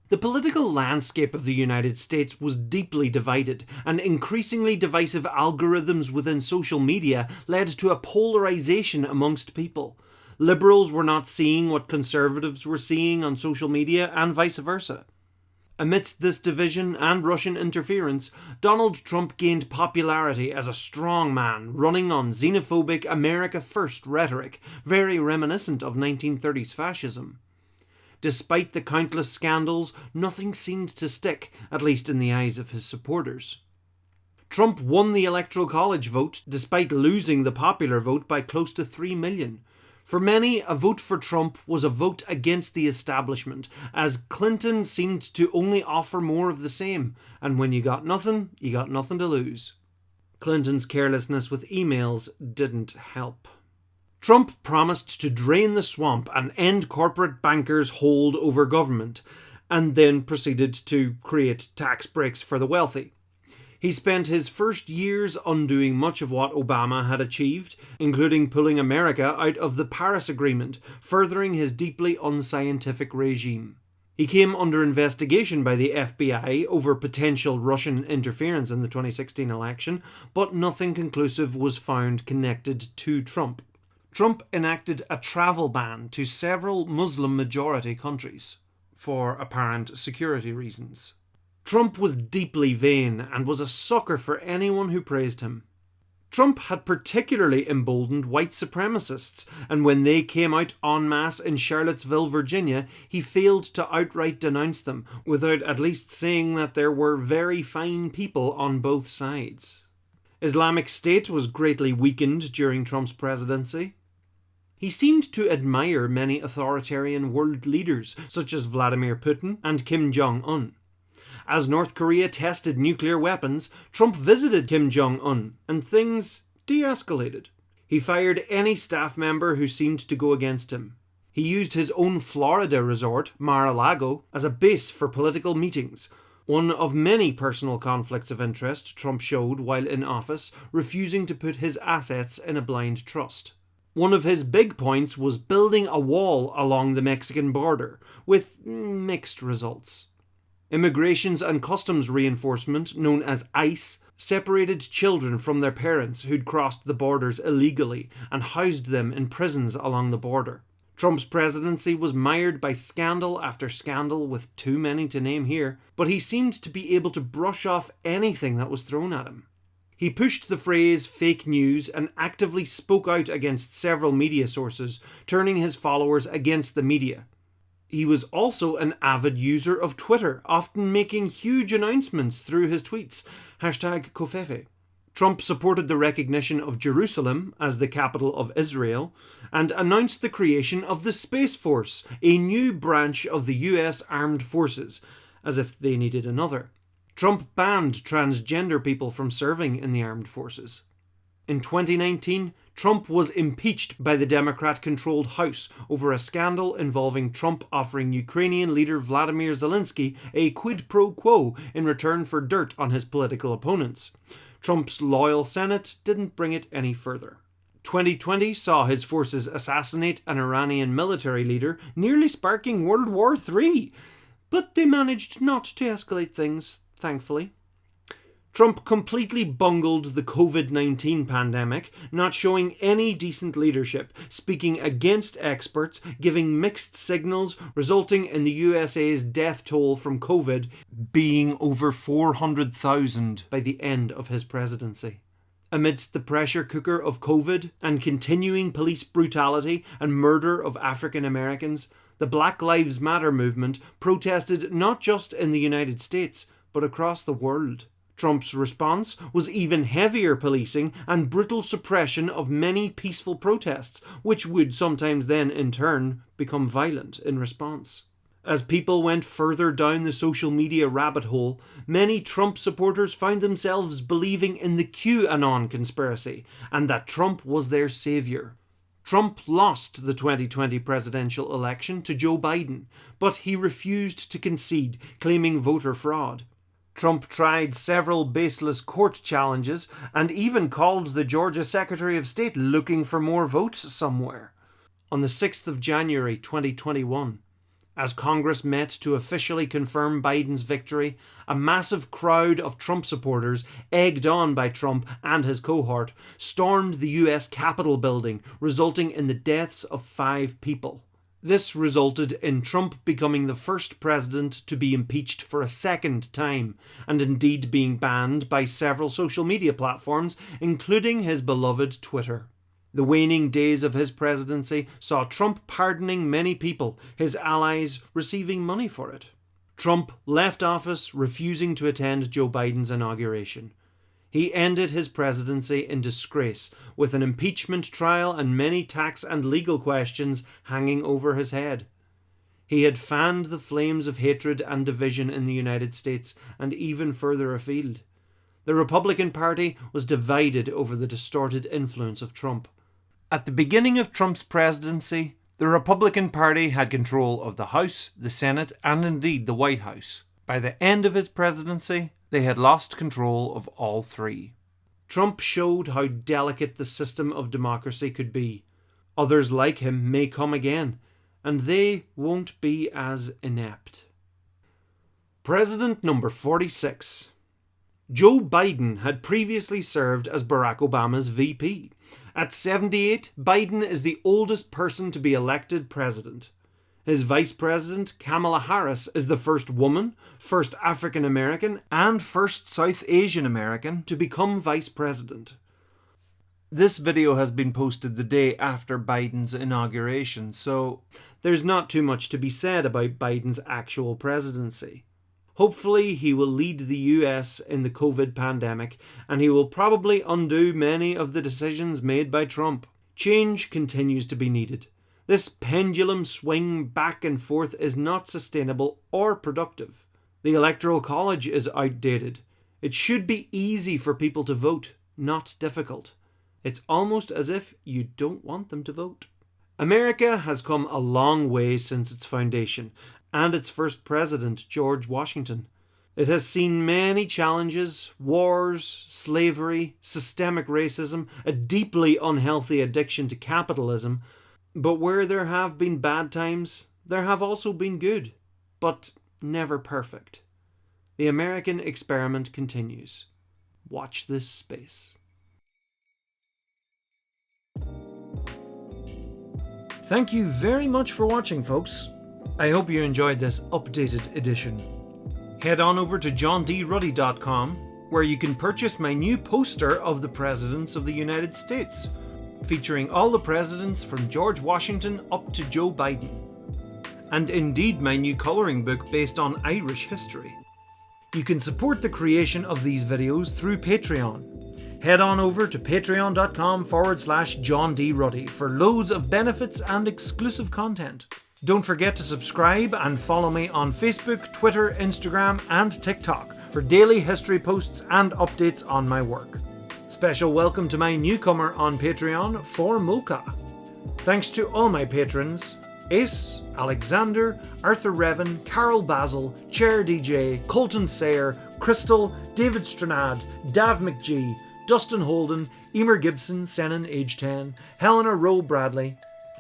The political landscape of the United States was deeply divided, and increasingly divisive algorithms within social media led to a polarization amongst people. Liberals were not seeing what conservatives were seeing on social media, and vice versa. Amidst this division and Russian interference, Donald Trump gained popularity as a strong man running on xenophobic America First rhetoric, very reminiscent of 1930s fascism. Despite the countless scandals, nothing seemed to stick, at least in the eyes of his supporters. Trump won the Electoral College vote despite losing the popular vote by close to 3 million. For many, a vote for Trump was a vote against the establishment, as Clinton seemed to only offer more of the same, and when you got nothing to lose. Clinton's carelessness with emails didn't help. Trump promised to drain the swamp and end corporate bankers' hold over government, and then proceeded to create tax breaks for the wealthy. He spent his first years undoing much of what Obama had achieved, including pulling America out of the Paris Agreement, furthering his deeply unscientific regime. He came under investigation by the FBI over potential Russian interference in the 2016 election, but nothing conclusive was found connected to Trump. Trump enacted a travel ban to several Muslim-majority countries for apparent security reasons. Trump was deeply vain and was a sucker for anyone who praised him. Trump had particularly emboldened white supremacists, and when they came out en masse in Charlottesville, Virginia, he failed to outright denounce them, without at least saying that there were very fine people on both sides. Islamic State was greatly weakened during Trump's presidency. He seemed to admire many authoritarian world leaders, such as Vladimir Putin and Kim Jong-un. As North Korea tested nuclear weapons, Trump visited Kim Jong-un, and things de-escalated. He fired any staff member who seemed to go against him. He used his own Florida resort, Mar-a-Lago, as a base for political meetings, one of many personal conflicts of interest Trump showed while in office, refusing to put his assets in a blind trust. One of his big points was building a wall along the Mexican border, with mixed results. Immigrations and Customs Reinforcement, known as ICE, separated children from their parents who'd crossed the borders illegally and housed them in prisons along the border. Trump's presidency was mired by scandal after scandal, with too many to name here, but he seemed to be able to brush off anything that was thrown at him. He pushed the phrase fake news and actively spoke out against several media sources, turning his followers against the media. He was also an avid user of Twitter, often making huge announcements through his tweets, #Covfefe. Trump supported the recognition of Jerusalem as the capital of Israel and announced the creation of the Space Force, a new branch of the US Armed Forces, as if they needed another. Trump banned transgender people from serving in the armed forces. In 2019, Trump was impeached by the Democrat-controlled House over a scandal involving Trump offering Ukrainian leader Vladimir Zelensky a quid pro quo in return for dirt on his political opponents. Trump's loyal Senate didn't bring it any further. 2020 saw his forces assassinate an Iranian military leader, nearly sparking World War III. But they managed not to escalate things, thankfully. Trump completely bungled the COVID-19 pandemic, not showing any decent leadership, speaking against experts, giving mixed signals, resulting in the USA's death toll from COVID being over 400,000 by the end of his presidency. Amidst the pressure cooker of COVID and continuing police brutality and murder of African Americans, the Black Lives Matter movement protested not just in the United States, but across the world. Trump's response was even heavier policing and brutal suppression of many peaceful protests, which would sometimes then, in turn, become violent in response. As people went further down the social media rabbit hole, many Trump supporters found themselves believing in the QAnon conspiracy, and that Trump was their savior. Trump lost the 2020 presidential election to Joe Biden, but he refused to concede, claiming voter fraud. Trump tried several baseless court challenges and even called the Georgia Secretary of State looking for more votes somewhere. On the 6th of January 2021, as Congress met to officially confirm Biden's victory, a massive crowd of Trump supporters, egged on by Trump and his cohort, stormed the US Capitol building, resulting in the deaths of 5 people. This resulted in Trump becoming the first president to be impeached for a second time, and indeed being banned by several social media platforms, including his beloved Twitter. The waning days of his presidency saw Trump pardoning many people, his allies receiving money for it. Trump left office, refusing to attend Joe Biden's inauguration. He ended his presidency in disgrace, with an impeachment trial and many tax and legal questions hanging over his head. He had fanned the flames of hatred and division in the United States and even further afield. The Republican Party was divided over the distorted influence of Trump. At the beginning of Trump's presidency, the Republican Party had control of the House, the Senate, and indeed the White House. By the end of his presidency, they had lost control of all three. Trump showed how delicate the system of democracy could be. Others like him may come again, and they won't be as inept. President number 46. Joe Biden had previously served as Barack Obama's VP. At 78, Biden is the oldest person to be elected president. His vice president, Kamala Harris, is the first woman, first African American, and first South Asian American to become vice president. This video has been posted the day after Biden's inauguration, so there's not too much to be said about Biden's actual presidency. Hopefully he will lead the US in the COVID pandemic, and he will probably undo many of the decisions made by Trump. Change continues to be needed. This pendulum swing back and forth is not sustainable or productive. The Electoral College is outdated. It should be easy for people to vote, not difficult. It's almost as if you don't want them to vote. America has come a long way since its foundation, and its first president, George Washington. It has seen many challenges, wars, slavery, systemic racism, a deeply unhealthy addiction to capitalism. But where there have been bad times, there have also been good, but never perfect. The American experiment continues. Watch this space. Thank you very much for watching, folks. I hope you enjoyed this updated edition. Head on over to johndruddy.com, where you can purchase my new poster of the Presidents of the United States, featuring all the presidents from George Washington up to Joe Biden. And indeed my new colouring book based on Irish history. You can support the creation of these videos through Patreon. Head on over to patreon.com/JohnDRuddy for loads of benefits and exclusive content. Don't forget to subscribe and follow me on Facebook, Twitter, Instagram, and TikTok for daily history posts and updates on my work. Special welcome to my newcomer on Patreon, For Mocha. Thanks to all my patrons: Ace, Alexander, Arthur Revan, Carol Basil, Chair DJ, Colton Sayer, Crystal, David Stranad, Dav McGee, Dustin Holden, Emer Gibson, Senan age 10, Helena Rowe Bradley,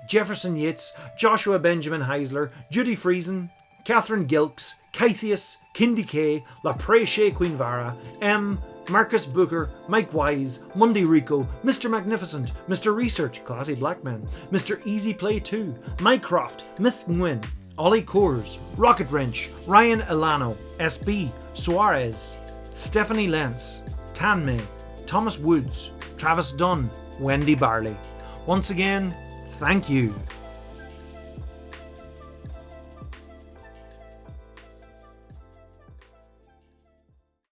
Jefferson Yates, Joshua Benjamin Heisler, Judy Friesen, Catherine Gilks, Kythius, Kindy K, LaPreche Queenvara, M, Marcus Booker, Mike Wise, Monday Rico, Mr. Magnificent, Mr. Research, Classy Black Men, Mr. Easy Play 2, Mycroft, Myth Nguyen, Ollie Coors, Rocket Wrench, Ryan Elano, SB, Suarez, Stephanie Lentz, Tanmay, Thomas Woods, Travis Dunn, Wendy Barley. Once again, thank you.